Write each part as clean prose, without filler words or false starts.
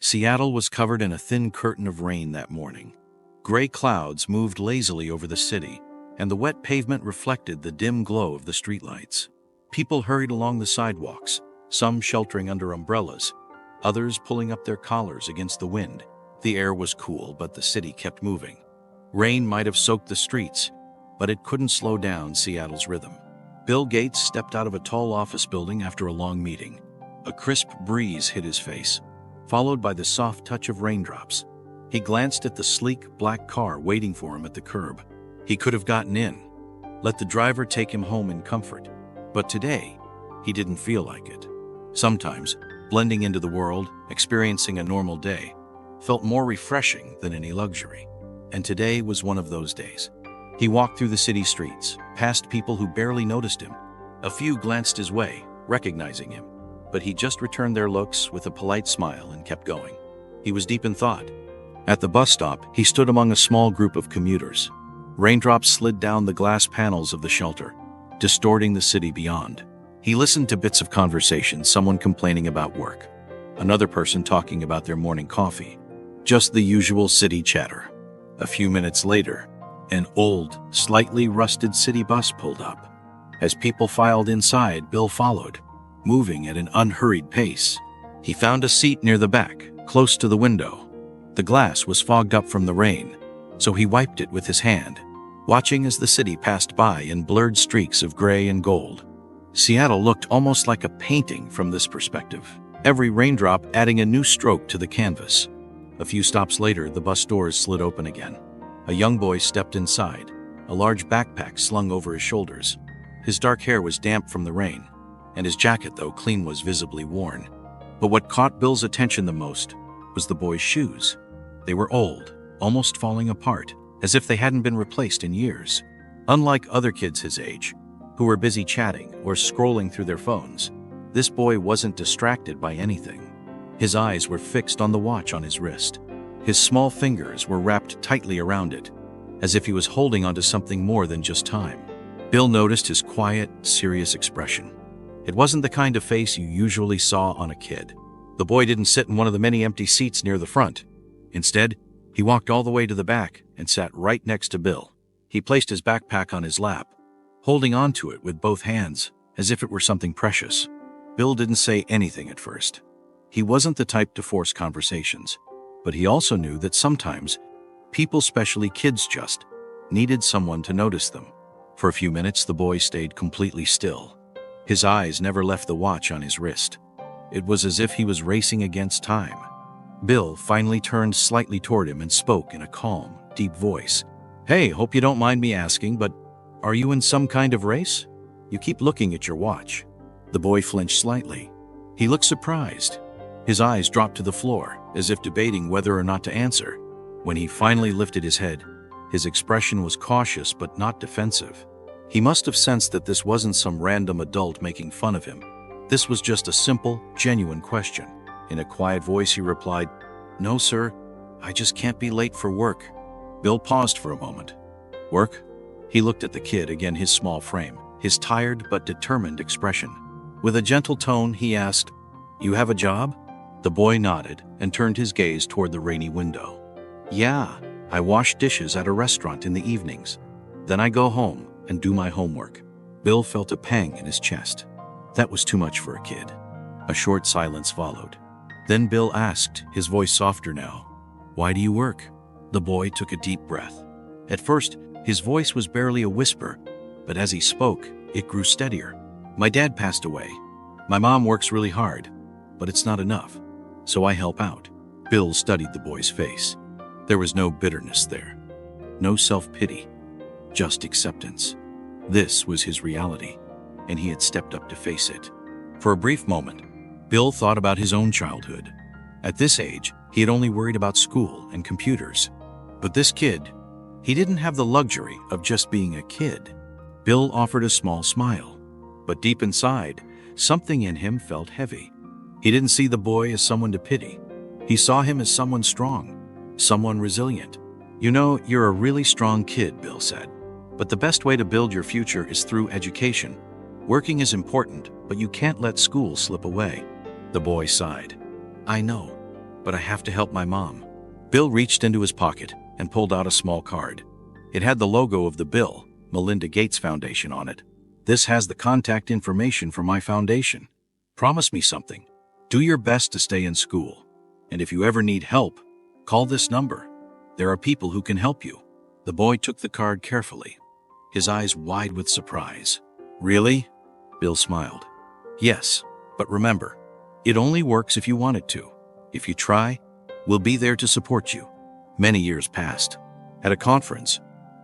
Seattle was covered in a thin curtain of rain that morning. Gray clouds moved lazily over the city, and the wet pavement reflected the dim glow of the streetlights. People hurried along the sidewalks, some sheltering under umbrellas, others pulling up their collars against the wind. The air was cool, but the city kept moving. Rain might have soaked the streets, but it couldn't slow down Seattle's rhythm. Bill Gates stepped out of a tall office building after a long meeting. A crisp breeze hit his face, followed by the soft touch of raindrops. He glanced at the sleek black car waiting for him at the curb. He could have gotten in, let the driver take him home in comfort. But today, he didn't feel like it. Sometimes, blending into the world, experiencing a normal day, felt more refreshing than any luxury. And today was one of those days. He walked through the city streets, past people who barely noticed him. A few glanced his way, recognizing him, but he just returned their looks with a polite smile and kept going. He was deep in thought. At the bus stop, he stood among a small group of commuters. Raindrops slid down the glass panels of the shelter, distorting the city beyond. He listened to bits of conversation, someone complaining about work, another person talking about their morning coffee. Just the usual city chatter. A few minutes later, an old, slightly rusted city bus pulled up. As people filed inside, Bill followed, moving at an unhurried pace. He found a seat near the back, close to the window. The glass was fogged up from the rain, so he wiped it with his hand, watching as the city passed by in blurred streaks of gray and gold. Seattle looked almost like a painting from this perspective, every raindrop adding a new stroke to the canvas. A few stops later, the bus doors slid open again. A young boy stepped inside, a large backpack slung over his shoulders. His dark hair was damp from the rain, and his jacket, though clean, was visibly worn. But what caught Bill's attention the most was the boy's shoes. They were old, almost falling apart, as if they hadn't been replaced in years. Unlike other kids his age, who were busy chatting or scrolling through their phones, this boy wasn't distracted by anything. His eyes were fixed on the watch on his wrist. His small fingers were wrapped tightly around it, as if he was holding onto something more than just time. Bill noticed his quiet, serious expression. It wasn't the kind of face you usually saw on a kid. The boy didn't sit in one of the many empty seats near the front. Instead, he walked all the way to the back and sat right next to Bill. He placed his backpack on his lap, holding onto it with both hands, as if it were something precious. Bill didn't say anything at first. He wasn't the type to force conversations, but he also knew that sometimes people, especially kids, just needed someone to notice them. For a few minutes, the boy stayed completely still. His eyes never left the watch on his wrist. It was as if he was racing against time. Bill finally turned slightly toward him and spoke in a calm, deep voice. "Hey, hope you don't mind me asking, but are you in some kind of race? You keep looking at your watch." The boy flinched slightly. He looked surprised. His eyes dropped to the floor, as if debating whether or not to answer. When he finally lifted his head, his expression was cautious but not defensive. He must have sensed that this wasn't some random adult making fun of him. This was just a simple, genuine question. In a quiet voice, he replied, "No, sir. I just can't be late for work." Bill paused for a moment. "Work?" He looked at the kid, again his small frame, his tired but determined expression. With a gentle tone, he asked, "You have a job?" The boy nodded and turned his gaze toward the rainy window. "Yeah, I wash dishes at a restaurant in the evenings. Then I go home and do my homework." Bill felt a pang in his chest. That was too much for a kid. A short silence followed. Then Bill asked, his voice softer now, "Why do you work?" The boy took a deep breath. At first, his voice was barely a whisper, but as he spoke, it grew steadier. "My dad passed away. My mom works really hard, but it's not enough, so I help out." Bill studied the boy's face. There was no bitterness there, no self-pity, just acceptance. This was his reality, and he had stepped up to face it. For a brief moment, Bill thought about his own childhood. At this age, he had only worried about school and computers. But this kid, he didn't have the luxury of just being a kid. Bill offered a small smile, but deep inside, something in him felt heavy. He didn't see the boy as someone to pity. He saw him as someone strong, someone resilient. "You know, you're a really strong kid," Bill said. "But the best way to build your future is through education. Working is important, but you can't let school slip away." The boy sighed. "I know. but I have to help my mom. Bill reached into his pocket and pulled out a small card. It had the logo of the Bill Melinda Gates Foundation on it. This has the contact information for my foundation. Promise me something. Do your best to stay in school. And if you ever need help, call this number. There are people who can help you. The boy took the card carefully, his eyes wide with surprise. Really? Bill smiled. Yes, but remember, it only works if you want it to. If you try, we'll be there to support you. Many years passed. At a conference,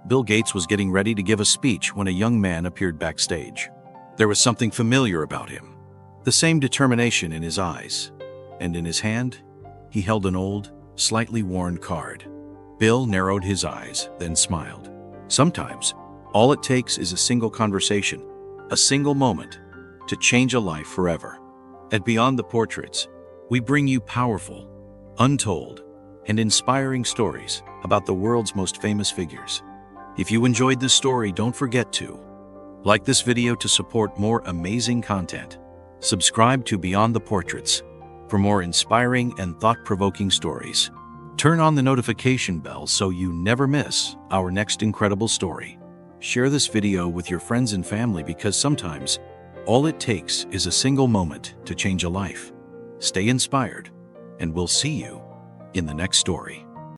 Bill Gates was getting ready to give a speech when a young man appeared backstage. There was something familiar about him, the same determination in his eyes, and in his hand, he held an old, slightly worn card. Bill narrowed his eyes, then smiled. Sometimes, all it takes is a single conversation, a single moment, to change a life forever. At Beyond the Portraits, we bring you powerful, untold, and inspiring stories about the world's most famous figures. If you enjoyed this story, don't forget to like this video to support more amazing content. Subscribe to Beyond the Portraits for more inspiring and thought-provoking stories. Turn on the notification bell so you never miss our next incredible story. Share this video with your friends and family because sometimes all it takes is a single moment to change a life. Stay inspired, and we'll see you in the next story.